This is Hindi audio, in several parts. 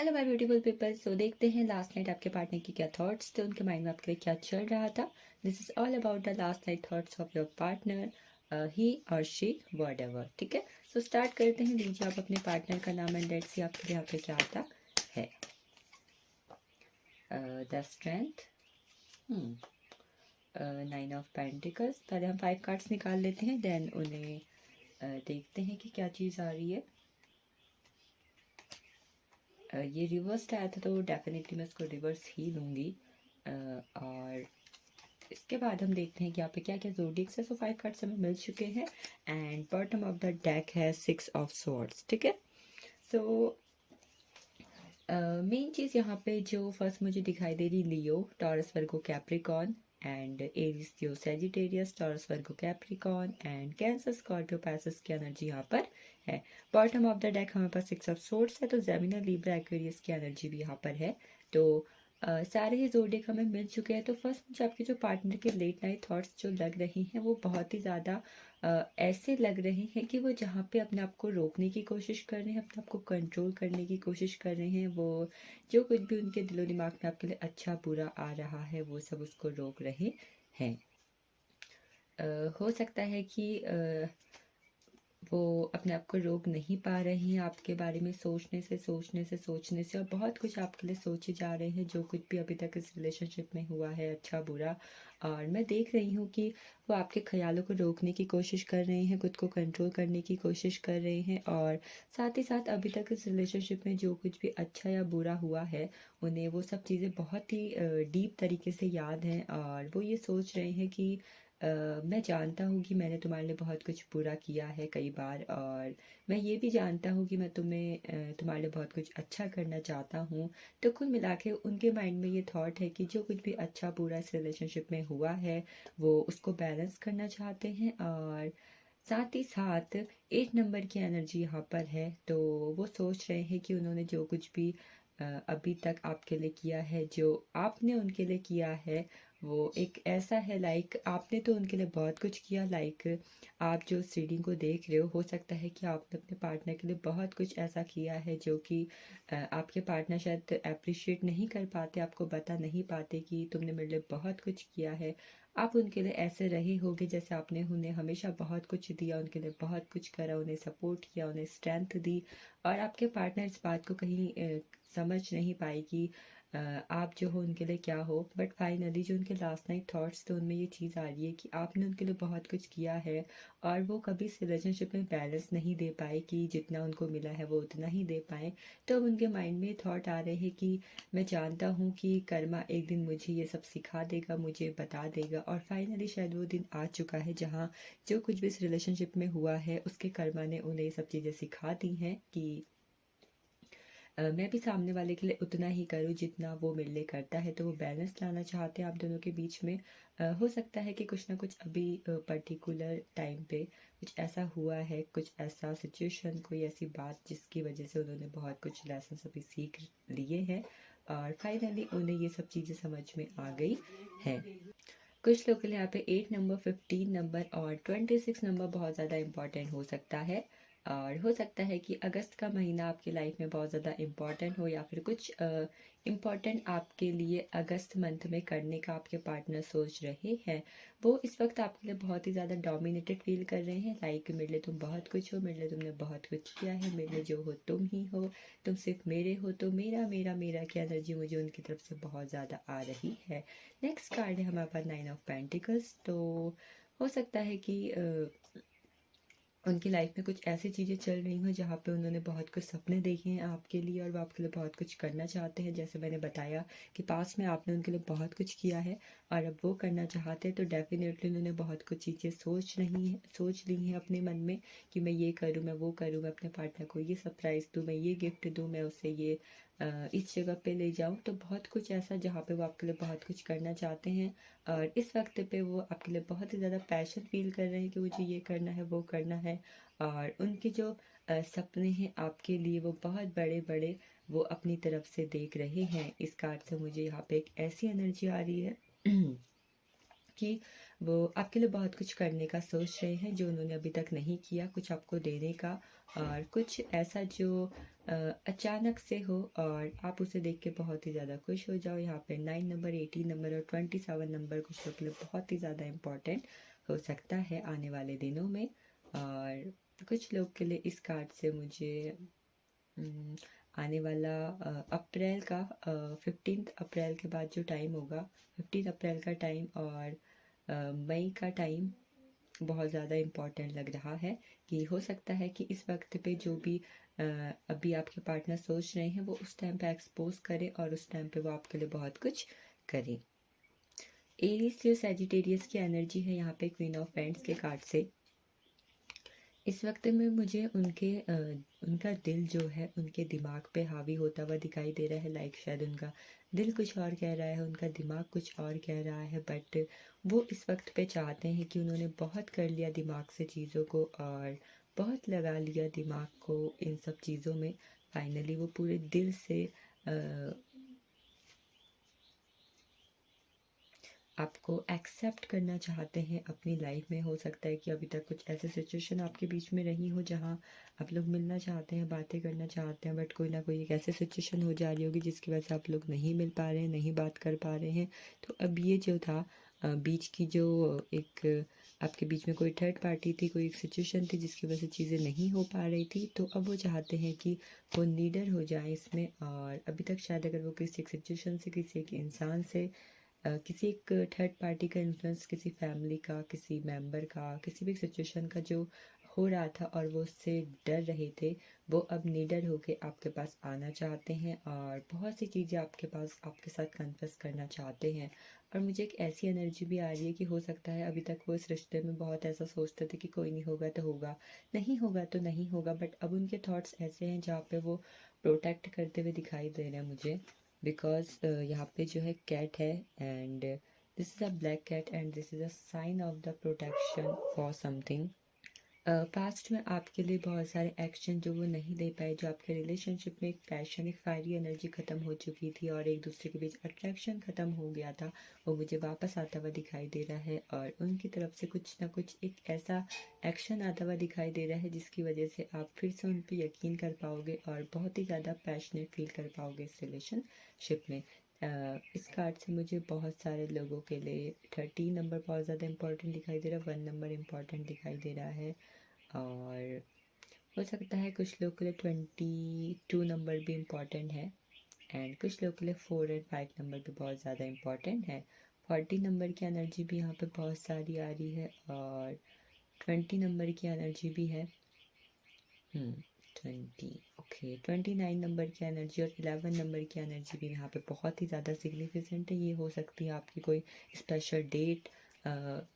Hello my beautiful people. So देखते हैं लास्ट नाइट आपके पार्टनर की क्या थॉट्स थे, उनके माइंड में आपके लिए क्या चल रहा था। This is all about the last night thoughts of your partner, he और शी वर्ड एवर। ठीक है, सो स्टार्ट करते हैं। दीजिए आप अपने पार्टनर का नाम एंड लेट्स सी आपके लिए यहाँ पे क्या आता है। The strength, 9 of pentacles. पहले हम 5 कार्ड्स निकाल लेते हैं, देन उन्हें देखते हैं कि क्या चीज़ आ रही है। ये रिवर्स आया था तो डेफिनेटली मैं इसको रिवर्स ही लूँगी। और इसके बाद हम देखते हैं कि यहाँ पे क्या क्या ज़ोडिएक्स है। सो 5 कार्ड्स हमें मिल चुके हैं and bottom of the deck है 6 ऑफ स्वॉर्ड्स। ठीक है, सो मेन चीज़ यहाँ पे जो फर्स्ट मुझे दिखाई दे रही, Leo, Taurus, Virgo, Capricorn and Aries, Leo, Sagittarius, Taurus, Virgo, Capricorn and Cancer, Scorpio, Pisces की एनर्जी यहाँ पर है। बॉटम ऑफ द डेक हमारे पास 6 ऑफ सोर्ट्स है, तो जेमिना, लिब्रा, एक्वेरियस की एनर्जी भी यहाँ पर है। तो सारे ही जोडिएक हमें मिल चुके हैं। तो फर्स्ट मुझे आपके जो पार्टनर के लेट नाइट थॉट्स जो लग रही हैं वो बहुत ही ज़्यादा ऐसे लग रहे हैं कि वो जहाँ पे अपने आप को रोकने की कोशिश कर रहे हैं, अपने आप को कंट्रोल करने की कोशिश कर रहे हैं, वो जो कुछ भी उनके दिलो दिमाग में आपके लिए अच्छा बुरा आ रहा है वो सब उसको रोक रहे हैं। हो सकता है कि वो अपने आप को रोक नहीं पा रहे हैं आपके बारे में सोचने से और बहुत कुछ आपके लिए सोचे जा रहे हैं, जो कुछ भी अभी तक इस रिलेशनशिप में हुआ है अच्छा बुरा। और मैं देख रही हूँ कि वो आपके ख्यालों को रोकने की कोशिश कर रहे हैं, खुद को कंट्रोल करने की कोशिश कर रहे हैं, और साथ ही साथ अभी तक इस रिलेशनशिप में जो कुछ भी अच्छा या बुरा हुआ है उन्हें वो सब चीज़ें बहुत ही डीप तरीके से याद हैं। और वो ये सोच रहे हैं कि मैं जानता हूँ कि मैंने तुम्हारे लिए बहुत कुछ बुरा किया है कई बार, और मैं ये भी जानता हूँ कि मैं तुम्हारे लिए बहुत कुछ अच्छा करना चाहता हूँ। तो कुल मिला के उनके माइंड में ये थॉट है कि जो कुछ भी अच्छा बुरा इस रिलेशनशिप में हुआ है वो उसको बैलेंस करना चाहते हैं। और साथ ही साथ 8 नंबर की एनर्जी यहाँ पर है, तो वो सोच रहे हैं कि उन्होंने जो कुछ भी अभी तक आपके लिए किया है, जो आपने उनके लिए किया है, वो एक ऐसा है लाइक आपने तो उनके लिए बहुत कुछ किया। लाइक आप जो इस रीडिंग को देख रहे हो सकता है कि आपने अपने पार्टनर के लिए बहुत कुछ ऐसा किया है जो कि आपके पार्टनर शायद अप्रिशिएट नहीं कर पाते, आपको बता नहीं पाते कि तुमने मेरे लिए बहुत कुछ किया है। आप उनके लिए ऐसे रहे होगे जैसे आपने उन्हें हमेशा बहुत कुछ दिया, उनके लिए बहुत कुछ करा, उन्हें सपोर्ट किया, उन्हें स्ट्रेंथ दी। और आपके पार्टनर इस बात को कहीं समझ नहीं पाए कि आप जो हो उनके लिए क्या हो। बट फाइनली जो उनके लास्ट नाइट थॉट्स थे उनमें ये चीज़ आ रही है कि आपने उनके लिए बहुत कुछ किया है और वो कभी इस रिलेशनशिप में बैलेंस नहीं दे पाए कि जितना उनको मिला है वो उतना ही दे पाए। तो अब उनके माइंड में थॉट आ रहे हैं कि मैं जानता हूँ कि कर्मा एक दिन मुझे ये सब सिखा देगा, मुझे बता देगा। और फाइनली शायद वो दिन आ चुका है जहाँ जो कुछ भी इस रिलेशनशिप में हुआ है उसके कर्मा ने उन्हें ये सब चीज़ें सिखा दी हैं कि मैं भी सामने वाले के लिए उतना ही करूँ जितना वो मेरे लिए करता है। तो वो बैलेंस लाना चाहते हैं आप दोनों के बीच में। हो सकता है कि कुछ ना कुछ अभी पर्टिकुलर टाइम पे कुछ ऐसा हुआ है, कुछ ऐसा सिचुएशन, कोई ऐसी बात जिसकी वजह से उन्होंने बहुत कुछ लेसन अभी सीख लिए हैं और फाइनली उन्हें ये सब चीज़ें समझ में आ गई है। कुछ लोगों के लिए यहाँ पे 8 नंबर, 15 नंबर और 26 नंबर बहुत ज़्यादा इम्पॉर्टेंट हो सकता है। और हो सकता है कि अगस्त का महीना आपकी लाइफ में बहुत ज़्यादा इम्पॉर्टेंट हो, या फिर कुछ इम्पॉर्टेंट आपके लिए अगस्त मंथ में करने का आपके पार्टनर सोच रहे हैं। वो इस वक्त आपके लिए बहुत ही ज़्यादा डोमिनेटेड फील कर रहे हैं। लाइक मेरे लिए तुम बहुत कुछ हो, मेरे लिए तुमने बहुत कुछ किया है, मेरे लिए जो हो तुम ही हो, तुम सिर्फ मेरे हो। तो मेरा मेरा मेरा की एनर्जी मुझे उनकी तरफ से बहुत ज़्यादा आ रही है। नेक्स्ट कार्ड है हमारे पास 9 ऑफ पेंटिकल्स। तो हो सकता है कि उनकी लाइफ में कुछ ऐसी चीज़ें चल रही हों जहाँ पे उन्होंने बहुत कुछ सपने देखे हैं आपके लिए और वो आपके लिए बहुत कुछ करना चाहते हैं। जैसे मैंने बताया कि पास में आपने उनके लिए बहुत कुछ किया है और अब वो करना चाहते हैं, तो डेफिनेटली उन्होंने बहुत कुछ चीज़ें सोच ली हैं अपने मन में कि मैं ये करूँ, मैं वो करूँ, मैं अपने पार्टनर को ये सरप्राइज़ दूँ, मैं ये गिफ्ट दूँ, मैं उसे ये इस जगह पे ले जाऊँ। तो बहुत कुछ ऐसा जहाँ पे वो आपके लिए बहुत कुछ करना चाहते हैं और इस वक्त पे वो आपके लिए बहुत ही ज़्यादा पैशन फील कर रहे हैं कि मुझे ये करना है, वो करना है। और उनके जो सपने हैं आपके लिए वो बहुत बड़े बड़े वो अपनी तरफ से देख रहे हैं। इस कार्ड से मुझे यहाँ पे एक ऐसी एनर्जी आ रही है कि वो आपके लिए बहुत कुछ करने का सोच रहे हैं जो उन्होंने अभी तक नहीं किया, कुछ आपको देने का, और कुछ ऐसा जो अचानक से हो और आप उसे देख के बहुत ही ज़्यादा खुश हो जाओ। यहाँ पे 9 नंबर, 18 नंबर और 27 नंबर कुछ लोग के लिए बहुत ही ज़्यादा इम्पोर्टेंट हो सकता है आने वाले दिनों में। और कुछ लोग के लिए इस कार्ड से मुझे आने वाला अप्रैल का 15 अप्रैल के बाद जो टाइम होगा, 15 अप्रैल का टाइम और मई का टाइम बहुत ज़्यादा इम्पॉर्टेंट लग रहा है। कि हो सकता है कि इस वक्त पे जो भी अभी आपके पार्टनर सोच रहे हैं वो उस टाइम पे एक्सपोज करें और उस टाइम पे वो आपके लिए बहुत कुछ करें। एरीज लियो सैजिटेरियस की एनर्जी है यहाँ पे क्वीन ऑफ पेंट्स के कार्ड से। इस वक्त में मुझे उनका दिल जो है उनके दिमाग पे हावी होता हुआ दिखाई दे रहा है। लाइक शायद उनका दिल कुछ और कह रहा है, उनका दिमाग कुछ और कह रहा है, बट वो इस वक्त पे चाहते हैं कि उन्होंने बहुत कर लिया दिमाग से चीज़ों को और बहुत लगा लिया दिमाग को इन सब चीज़ों में। फाइनली वो पूरे दिल से आपको एक्सेप्ट करना चाहते हैं अपनी लाइफ में। हो सकता है कि अभी तक कुछ ऐसे सिचुएशन आपके बीच में रही हो जहां आप लोग मिलना चाहते हैं, बातें करना चाहते हैं, बट कोई ना कोई एक ऐसी सिचुएशन हो जा रही होगी जिसकी वजह से आप लोग नहीं मिल पा रहे हैं, नहीं बात कर पा रहे हैं। तो अब ये जो था बीच की जो एक आपके बीच में कोई थर्ड पार्टी थी, कोई एक सिचुएशन थी जिसकी वजह से चीज़ें नहीं हो पा रही थी, तो अब वो चाहते हैं कि वो लीडर हो जाए इसमें। और अभी तक शायद अगर वो किसी एक सिचुएशन से, किसी एक इंसान से, किसी एक थर्ड पार्टी का इन्फ्लुएंस, किसी फैमिली का, किसी मेंबर का, किसी भी सिचुएशन का जो हो रहा था और वो उससे डर रहे थे, वो अब निडर होके आपके पास आना चाहते हैं और बहुत सी चीज़ें आपके पास आपके साथ कन्फेस करना चाहते हैं। और मुझे एक ऐसी एनर्जी भी आ रही है कि हो सकता है अभी तक वो इस रिश्ते में बहुत ऐसा सोचते थे कि कोई नहीं होगा तो होगा, नहीं होगा तो नहीं होगा, बट अब उनके थॉट्स ऐसे हैं जहाँ पे वो प्रोटेक्ट करते हुए दिखाई दे रहे हैं मुझे। बिकॉज यहाँ पे जो है कैट है and this is a black cat and this is a sign of the protection for something. Past में आपके लिए बहुत सारे एक्शन जो वो नहीं ले पाए, जो आपके रिलेशनशिप में एक पैशन, एक फायरी एनर्जी ख़त्म हो चुकी थी और एक दूसरे के बीच अट्रैक्शन ख़त्म हो गया था, वो मुझे वापस आता हुआ दिखाई दे रहा है। और उनकी तरफ से कुछ ना कुछ एक ऐसा एक्शन आता हुआ दिखाई दे रहा है जिसकी वजह से आप फिर से उन पर यकीन कर पाओगे और बहुत ही ज़्यादा पैशनेट फील कर पाओगे इस रिलेशनशिप में। इस कार्ड से मुझे बहुत सारे लोगों के लिए 13 नंबर बहुत ज़्यादा इंपॉर्टेंट दिखाई दे रहा है, 1 नंबर इंपॉर्टेंट दिखाई दे रहा है, और हो सकता है कुछ लोग के लिए 22 नंबर भी इम्पॉर्टेंट है एंड कुछ लोग के लिए 4 और 5 नंबर भी बहुत ज़्यादा इम्पॉर्टेंट है। 40 नंबर की एनर्जी भी यहाँ पे बहुत सारी आ रही है और 20 नंबर की एनर्जी भी है। 20 ओके, 29 नंबर की एनर्जी और 11 नंबर की एनर्जी भी यहाँ पे बहुत ही ज़्यादा सिग्निफिकेंट है। ये हो सकती है आपकी कोई स्पेशल डेट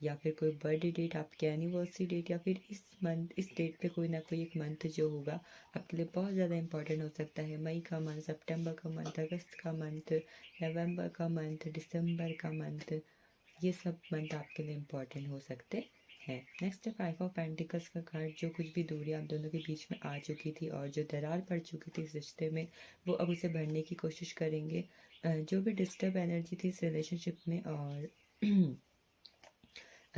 या फिर कोई बर्थडे डेट, आपकी एनिवर्सरी डेट, या फिर इस मंथ, इस डेट पे कोई ना कोई एक मंथ जो होगा आपके लिए बहुत ज़्यादा इंपॉर्टेंट हो सकता है। मई का मंथ, सितंबर का मंथ, अगस्त का मंथ, नवंबर का मंथ, दिसंबर का मंथ, ये सब मंथ आपके लिए इम्पॉर्टेंट हो सकते हैं। नेक्स्ट है 5 ऑफ पेंटिकल्स का कार्ड। जो कुछ भी दूरी आप दोनों के बीच में आ चुकी थी और जो दरार पड़ चुकी थी इस रिश्ते में, वो अब उसे भरने की कोशिश करेंगे। जो भी डिस्टर्ब एनर्जी थी इस रिलेशनशिप में और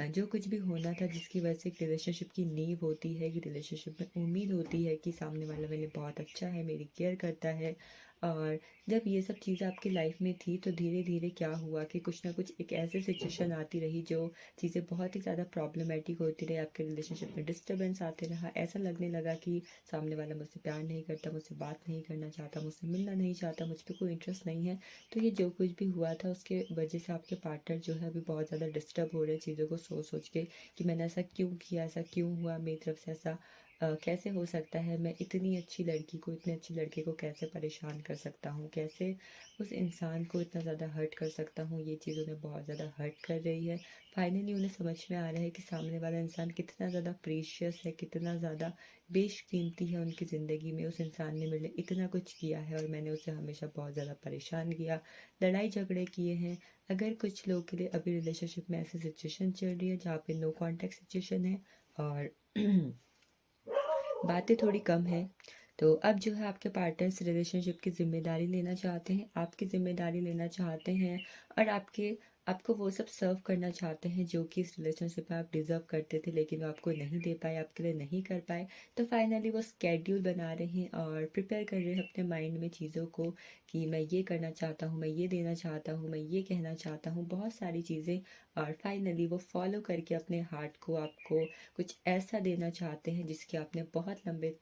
जो कुछ भी होना था जिसकी वजह से एक रिलेशनशिप की नींव होती है, कि रिलेशनशिप में उम्मीद होती है कि सामने वाला मेरे लिए बहुत अच्छा है, मेरी केयर करता है, और जब ये सब चीज़ें आपकी लाइफ में थी तो धीरे धीरे क्या हुआ कि कुछ ना कुछ एक ऐसी सिचुएशन आती रही जो चीज़ें बहुत ही ज़्यादा प्रॉब्लमेटिक होती रही, आपके रिलेशनशिप में डिस्टर्बेंस आते रहा। ऐसा लगने लगा कि सामने वाला मुझसे प्यार नहीं करता, मुझसे बात नहीं करना चाहता, मुझसे मिलना नहीं चाहता, मुझ पर कोई इंटरेस्ट नहीं है। तो ये जो कुछ भी हुआ था उसके वजह से आपके पार्टनर जो है अभी बहुत ज़्यादा डिस्टर्ब हो रहे हैं चीज़ों को सोच सोच के कि मैंने ऐसा क्यों किया, ऐसा क्यों हुआ, मेरी तरफ से ऐसा कैसे हो सकता है, मैं इतनी अच्छी लड़की को, इतने अच्छे लड़के को कैसे परेशान कर सकता हूँ, कैसे उस इंसान को इतना ज़्यादा हर्ट कर सकता हूँ। ये चीज़ उन्हें बहुत ज़्यादा हर्ट कर रही है। फाइनली उन्हें समझ में आ रहा है कि सामने वाला इंसान कितना ज़्यादा प्रीशियस है, कितना ज़्यादा बेशकीमती है उनकी ज़िंदगी में। उस इंसान ने मेरे लिए इतना कुछ किया है और मैंने उसे हमेशा बहुत ज़्यादा परेशान किया, लड़ाई झगड़े किए हैं। अगर कुछ लोग के लिए अभी रिलेशनशिप में ऐसी सिचुएशन चल रही है जहाँ पे नो कॉन्टैक्ट सिचुएशन है और बातें थोड़ी कम है, तो अब जो है आपके पार्टनर्स रिलेशनशिप की ज़िम्मेदारी लेना चाहते हैं, आपकी ज़िम्मेदारी लेना चाहते हैं और आपके आपको वो सब सर्व करना चाहते हैं जो कि इस रिलेशनशिप में आप डिज़र्व करते थे, लेकिन वो आपको नहीं दे पाए, आपके लिए नहीं कर पाए। तो फाइनली वो स्केड्यूल बना रहे हैं और प्रिपेयर कर रहे हैं अपने माइंड में चीज़ों को कि मैं ये करना चाहता हूँ, मैं ये देना चाहता हूँ, मैं ये कहना चाहता हूँ, बहुत सारी चीज़ें। और फाइनली वो फॉलो करके अपने हार्ट को आपको कुछ ऐसा देना चाहते हैं जिसकी आपने बहुत लंबे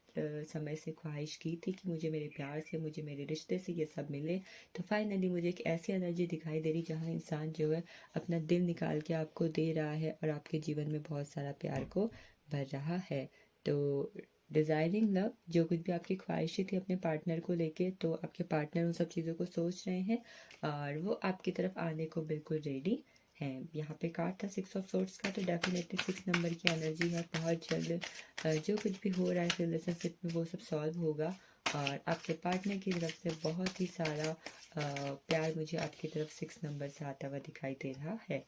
समय से ख्वाहिश की थी कि मुझे मेरे प्यार से, मुझे मेरे रिश्ते से ये सब मिले। तो फाइनली मुझे एक ऐसी एनर्जी दिखाई दे रही जहाँ इंसान जो है अपना दिल निकाल के आपको दे रहा है और आपके जीवन में बहुत सारा प्यार को भर रहा है। तो डिज़ायरिंग लव, जो कुछ भी आपकी ख्वाहिशें थी अपने पार्टनर को लेके, तो आपके पार्टनर उन सब चीज़ों को सोच रहे हैं और वो आपकी तरफ आने को बिल्कुल रेडी हैं। यहाँ पे कार्ड था 6 ऑफ सोर्ड्स का, तो डेफिनेटली 6 नंबर की एनर्जी है। बहुत जल्द जो कुछ भी हो रहा है रिलेशनशिप में वो सब सॉल्व होगा और आपके पार्टनर की तरफ से बहुत ही सारा प्यार मुझे आपकी तरफ 6 नंबर से आता हुआ दिखाई दे रहा है।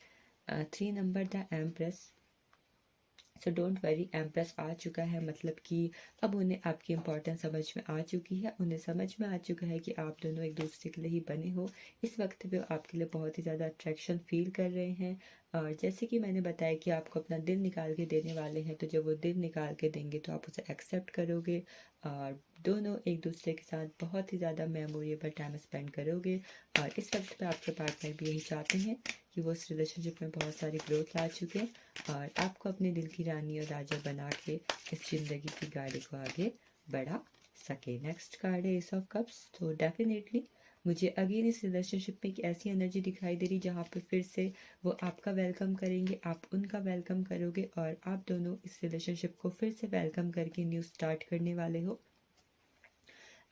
3 number the empress. So don't worry, empress आ चुका है, मतलब कि अब उन्हें आपकी इंपॉर्टेंस समझ में आ चुकी है। उन्हें समझ में आ चुका है कि आप दोनों एक दूसरे के लिए ही बने हो। इस वक्त पे आपके लिए बहुत ही ज़्यादा अट्रैक्शन फील कर रहे हैं। और जैसे कि मैंने बताया कि आपको अपना दिल निकाल के देने वाले हैं, तो जब वो दिल निकाल के देंगे तो आप उसे एक्सेप्ट करोगे और दोनों एक दूसरे के साथ बहुत ही ज़्यादा मेमोरेबल टाइम स्पेंड करोगे। और इस वक्त पे आपके पार्टनर भी यही चाहते हैं कि वो इस रिलेशनशिप में बहुत सारी ग्रोथ ला चुके और आपको अपने दिल की रानी और राजा बना के इस ज़िंदगी की गाड़ी को आगे बढ़ा सके। नेक्स्ट कार्ड है एस ऑफ कप्स। तो डेफिनेटली मुझे अगेन इस रिलेशनशिप में एक ऐसी एनर्जी दिखाई दे रही जहाँ पे फिर से वो आपका वेलकम करेंगे, आप उनका वेलकम करोगे और आप दोनों इस रिलेशनशिप को फिर से वेलकम करके न्यू स्टार्ट करने वाले हो।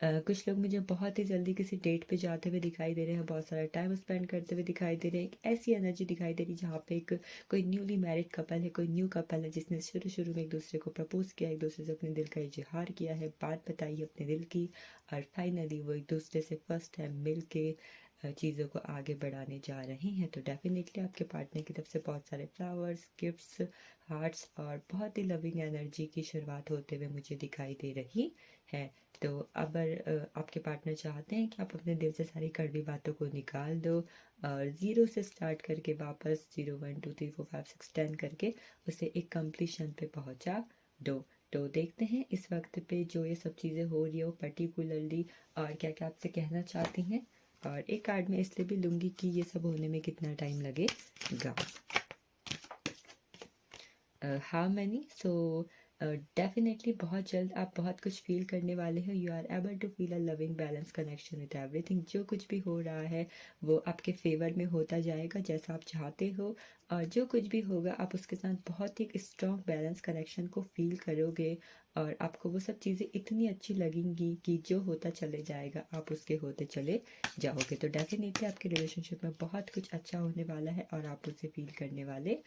कुछ लोग मुझे बहुत ही जल्दी किसी डेट पे जाते हुए दिखाई दे रहे हैं, बहुत सारा टाइम स्पेंड करते हुए दिखाई दे रहे हैं। एक ऐसी एनर्जी दिखाई दे रही जहाँ पे एक कोई न्यूली मैरिड कपल है, कोई न्यू कपल है जिसने शुरू में एक दूसरे को प्रपोज किया, एक दूसरे से अपने दिल का इजहार किया है, बात बताई है अपने दिल की और फाइनली वो एक दूसरे से फर्स्ट टाइम मिल के चीज़ों को आगे बढ़ाने जा रहे हैं। तो डेफिनेटली आपके पार्टनर की तरफ से बहुत सारे फ्लावर्स, गिफ्ट्स, हार्ट्स और बहुत ही लविंग एनर्जी की शुरुआत होते हुए मुझे दिखाई दे रही है। तो अगर आपके पार्टनर चाहते हैं कि आप अपने दिल से सारी कड़वी बातों को निकाल दो और ज़ीरो से स्टार्ट करके वापस 0 1 2 3 4 5 6 10 करके उसे एक कंप्लीशन पे पहुंचा दो। तो देखते हैं इस वक्त पे जो ये सब चीज़ें हो रही हो पर्टिकुलरली और क्या क्या आपसे कहना चाहती हैं। और एक कार्ड में इसलिए भी लूँगी कि ये सब होने में कितना टाइम लगेगा। How many. सो डेफिनेटली बहुत जल्द आप बहुत कुछ फील करने वाले हो। You are able to feel a loving balance connection with everything. जो कुछ भी हो रहा है वो आपके फेवर में होता जाएगा जैसा आप चाहते हो और जो कुछ भी होगा आप उसके साथ बहुत ही स्ट्रॉन्ग बैलेंस कनेक्शन को फील करोगे और आपको वो सब चीज़ें इतनी अच्छी लगेंगी कि जो होता चले जाएगा आप उसके होते चले जाओगे। तो डेफिनेटली आपके रिलेशनशिप में बहुत कुछ अच्छा होने वाला है और आप उसे फील करने वाले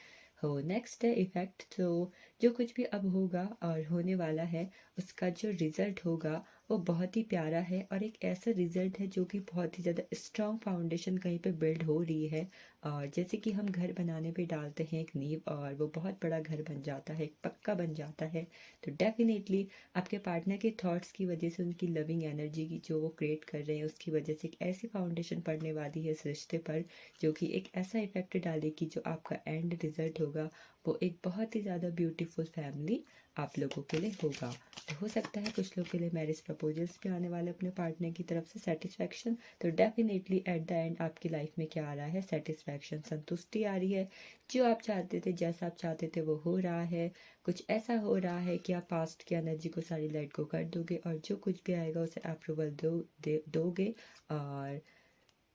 हो। नेक्स्ट है इफेक्ट। तो जो कुछ भी अब होगा और होने वाला है उसका जो रिज़ल्ट होगा वो बहुत ही प्यारा है और एक ऐसा रिज़ल्ट है जो कि बहुत ही ज़्यादा स्ट्रॉन्ग फाउंडेशन कहीं पे बिल्ड हो रही है। और जैसे कि हम घर बनाने पे डालते हैं एक नींव और वो बहुत बड़ा घर बन जाता है, एक पक्का बन जाता है। तो डेफिनेटली आपके पार्टनर के थॉट्स की वजह से, उनकी लविंग एनर्जी की जो वो क्रिएट कर रहे हैं उसकी वजह से एक ऐसी फाउंडेशन पड़ने वाली है इस रिश्ते पर जो कि एक ऐसा इफेक्ट डालेगी जो आपका एंड रिजल्ट होगा वो एक बहुत ही ज़्यादा ब्यूटीफुल फैमिली आप लोगों के लिए होगा। तो हो सकता है कुछ लोग के लिए मैरिज प्रपोजल्स भी आने वाले अपने पार्टनर की तरफ से, सेटिस्फैक्शन। तो डेफिनेटली एट द एंड आपकी लाइफ में क्या आ रहा है, सेटिस्फैक्शन, संतुष्टि आ रही है। जो आप चाहते थे, जैसा आप चाहते थे वो हो रहा है। कुछ ऐसा हो रहा है कि आप पास्ट की एनर्जी को सारी लेट गो कर दोगे और जो कुछ भी आएगा उसे अप्रूवल दोगे और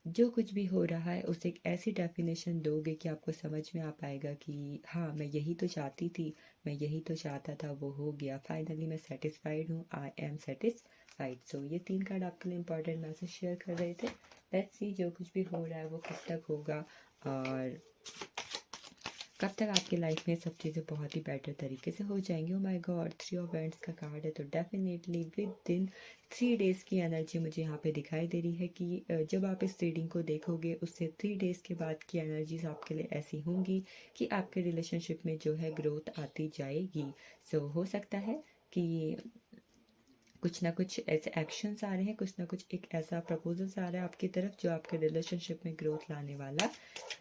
जो कुछ भी हो रहा है उसे एक ऐसी डेफिनेशन दोगे कि आपको समझ में आ पाएगा कि हाँ मैं यही तो चाहती थी, मैं यही तो चाहता था, वो हो गया। फाइनली मैं सेटिस्फाइड हूँ, आई एम सेटिस्फाइड। सो ये 3 कार्ड आपके लिए इंपॉर्टेंट मैसेज शेयर कर रहे थे। लेट्स सी जो कुछ भी हो रहा है वो कब तक होगा और कब तक आपकी लाइफ में सब चीज़ें बहुत ही बेटर तरीके से हो जाएंगी। Oh my God, 3 of wands का कार्ड है। तो डेफिनेटली विद इन 3 डेज़ की एनर्जी मुझे यहाँ पे दिखाई दे रही है कि जब आप इस रीडिंग को देखोगे उससे 3 डेज़ के बाद की एनर्जीज आपके लिए ऐसी होंगी कि आपके रिलेशनशिप में जो है ग्रोथ आती जाएगी। सो हो सकता है कि कुछ ना कुछ ऐसे एक्शंस आ रहे हैं, कुछ ना कुछ एक ऐसा प्रपोजल्स आ रहा है आपकी तरफ जो आपके रिलेशनशिप में ग्रोथ लाने वाला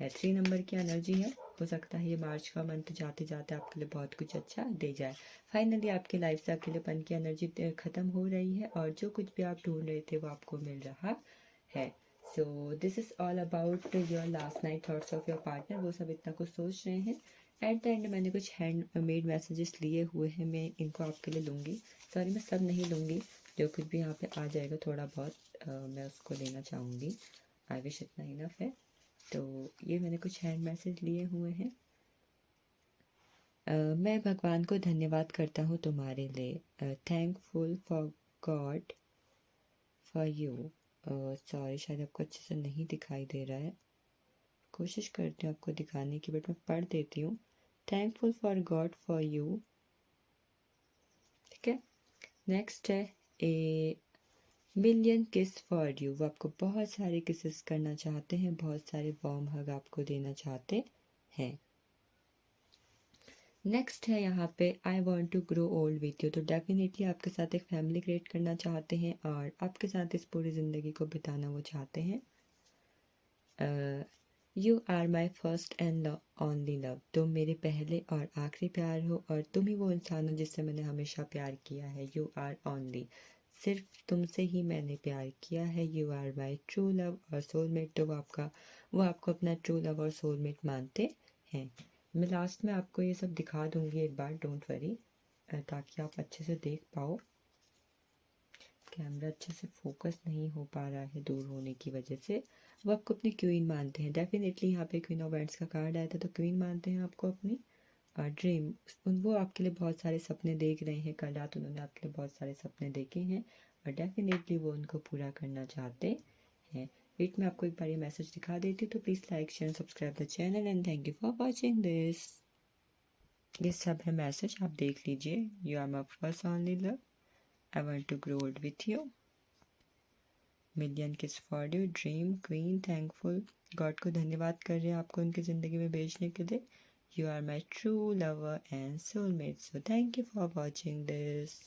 है। 3 नंबर की एनर्जी है। हो सकता है ये मार्च का मंथ जाते जाते आपके लिए बहुत कुछ अच्छा दे जाए। फाइनली आपकी लाइफ से अकेलेपन की एनर्जी ख़त्म हो रही है और जो कुछ भी आप ढूंढ रहे थे वो आपको मिल रहा है। So this is all about your last night thoughts of your partner. वो सब इतना कुछ सोच रहे हैं। एट द एंड मैंने कुछ हैंड मेड मैसेजेस लिए हुए हैं, मैं इनको आपके लिए लूँगी। सॉरी, मैं सब नहीं लूँगी, जो कुछ भी यहाँ पे आ जाएगा थोड़ा बहुत मैं उसको लेना चाहूँगी। आई विश इतना इनफ है। तो ये मैंने कुछ हैंड मैसेज लिए हुए हैं। मैं भगवान को धन्यवाद करता हूँ तुम्हारे लिए। Thankful for God for you. Sorry, शायद आपको अच्छे से नहीं दिखाई दे रहा है, कोशिश करती हूँ आपको दिखाने की, बट मैं पढ़ देती हूँ। Thankful for God for you. ठीक है, नेक्स्ट है a million kiss for you. वो आपको बहुत सारे किसेस करना चाहते हैं, बहुत सारे वार्म हग आपको देना चाहते हैं। नेक्स्ट है यहाँ पे I want to grow old with you. तो डेफिनेटली आपके साथ एक फैमिली क्रिएट करना चाहते हैं और आपके साथ इस पूरी ज़िंदगी को बिताना वो चाहते हैं। You are my first and only love. तुम मेरे पहले और आखिरी प्यार हो और तुम ही वो इंसान हो जिससे मैंने हमेशा प्यार किया है। यू आर ओनली, सिर्फ तुमसे ही मैंने प्यार किया है। You are my true love और सोलमेट। तो वो आपको अपना ट्रू लव और सोलमेट मानते हैं। मैं लास्ट में आपको ये सब दिखा दूंगी एक बार, डोंट वरी, ताकि आप अच्छे से देख पाओ। कैमरा अच्छे से फोकस नहीं हो पा रहा है दूर होने की वजह से। वो आपको अपनी क्वीन मानते हैं। डेफिनेटली यहाँ पे क्वीन ऑफ वांड्स का कार्ड आया था, तो क्वीन मानते हैं आपको अपनी ड्रीम। वो आपके लिए बहुत सारे सपने देख रहे हैं। कल रात उन्होंने आपके लिए बहुत सारे सपने देखे हैं और डेफिनेटली वो उनको पूरा करना चाहते हैं। वेट मैं आपको एक बार ये मैसेज दिखा देती हूँ। तो please like share subscribe the channel and thank you for watching this. ये सब है मैसेज, आप देख लीजिए। You are my first only love, I want to grow old with you, million kiss for you, dream, queen, thankful, God को धन्यवाद कर रहे हैं आपको उनकी ज़िंदगी में भेजने के लिए। You are my true lover and soulmate. So thank you for watching this.